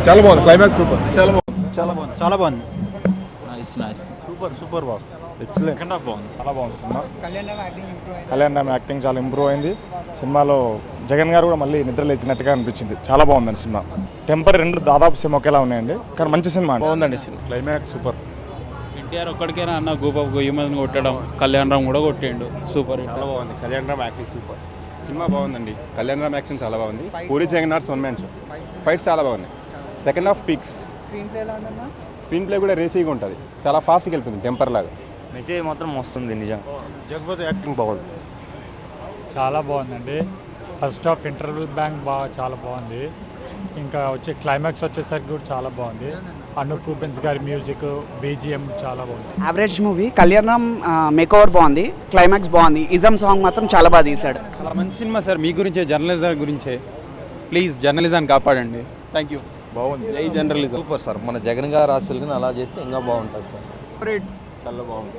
చాలా బాగుంది climax super చాలా బాగుంది సూపర్ బాగుంది ఎక్సలెంట్ బాగుంది చాలా బాగుంది సినిమా. కళ్యాణ్ రామ్ యాక్టింగ్ చాలా ఇంప్రూవ్ అయింది సినిమాలో. జగన్ గారు కూడా మళ్ళీ నిద్ర లేచినట్టుగా అనిపించింది. చాలా బాగుందండి సినిమా. టెంపర్ రెండు దాదాపు సేమ్ ఒకేలా ఉన్నాయండి కానీ మంచి సినిమా బాగుందండి సినిమా. Climax super. ఎన్టీఆర్ ఒక్కడికైనా అన్న గోపాబు గొయ్యి మందిని కొట్టడం, కళ్యాణ్ రామ్ కూడా కొట్టిండు. సూపర్ చాలా బాగుంది. Kalyan Ram acting super. Cinema బాగుందండి. కళ్యాణ్ రామ్ యాక్షన్ చాలా బాగుంది. Puri Jagannath one man show. Fights చాలా బాగున్నాయి. Second half peaks. Screenplay కూడా రేసీగా ఉంటుంది. చాలా ఫాస్ట్గా వెళ్తుంది టెంపర్ లాగా. మెసేజ్ మాత్రం వస్తుంది నిజం. జగపతి యాక్టింగ్ బాగుంది. చాలా బాగుందండి. ఫస్ట్ హాఫ్ ఇంటర్వెల్ బ్యాంక్ చాలా బాగుంది. ఇంకా వచ్చే క్లైమాక్స్ వచ్చేసరికి కూడా చాలా బాగుంది. అనూప్ రూపెన్స్ గారి మ్యూజిక్, బీజిఎం చాలా బాగుంది. Average movie. Kalyan Ram make over బాగుంది, క్లైమాక్స్ బాగుంది, ఇజం సాంగ్ మాత్రం చాలా బాగా తీశాడు. చాలా మంచి సినిమా సార్. మీ గురించే, జర్నలిజం గురించే. ప్లీజ్ జర్నలిజాన్ని కాపాడండి. Thank you. బాగుంది. జై జర్నలిజం. Super sir. మన జగన్ గారు ఆశలు అలా చేస్తే ఇంకా బాగుంటుంది సార్. చాలా బాగుంది.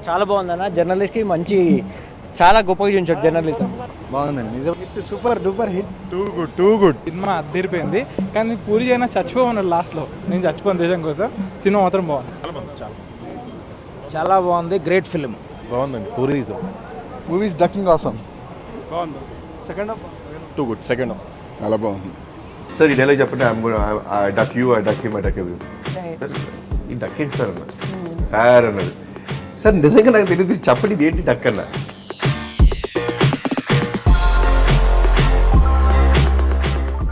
చాలా బాగుందన్న. జర్నలిస్ట్కి మంచి, చాలా గొప్పగా చూపించాడు జర్నలిజం. బాగుందండి నిజం. Super duper hit. Too good. Cinema అద్దరిపోయింది కానీ పూరి అయినా చచ్చిపోమన్నాడు లాస్ట్లో. నేను చచ్చిపోను దేశం కోసం. సినిమా మాత్రం బాగుంది. చాలా బాగుంది. Great film. బాగుందండి. Tourism movies ducking awesome. బాగుంది. Second half too good. Second half చాలా బాగుంది. సార్ ఈ డైలాగ్ చెప్పండి. I duck you, I duck him, I duck you. Sir ఈ డక్ ఏంటి సార్ అన్న సార్ అన్నది. సార్ నిజంగా నాకు తెలియదు. చెప్పండి ఇది ఏంటి డక్ అన్న.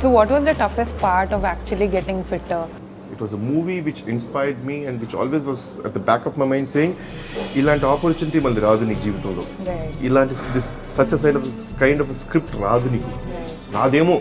So what was the toughest part of actually getting fitter? It was a movie which inspired me and which always was at the back of my mind saying, ఇలాంటి opportunity మళ్ళీ రాదు నీకు జీవితంలో. ఇలాంటి సచ్ కైండ్ ఆఫ్ స్క్రిప్ట్ రాదు నీకు. నాదేమో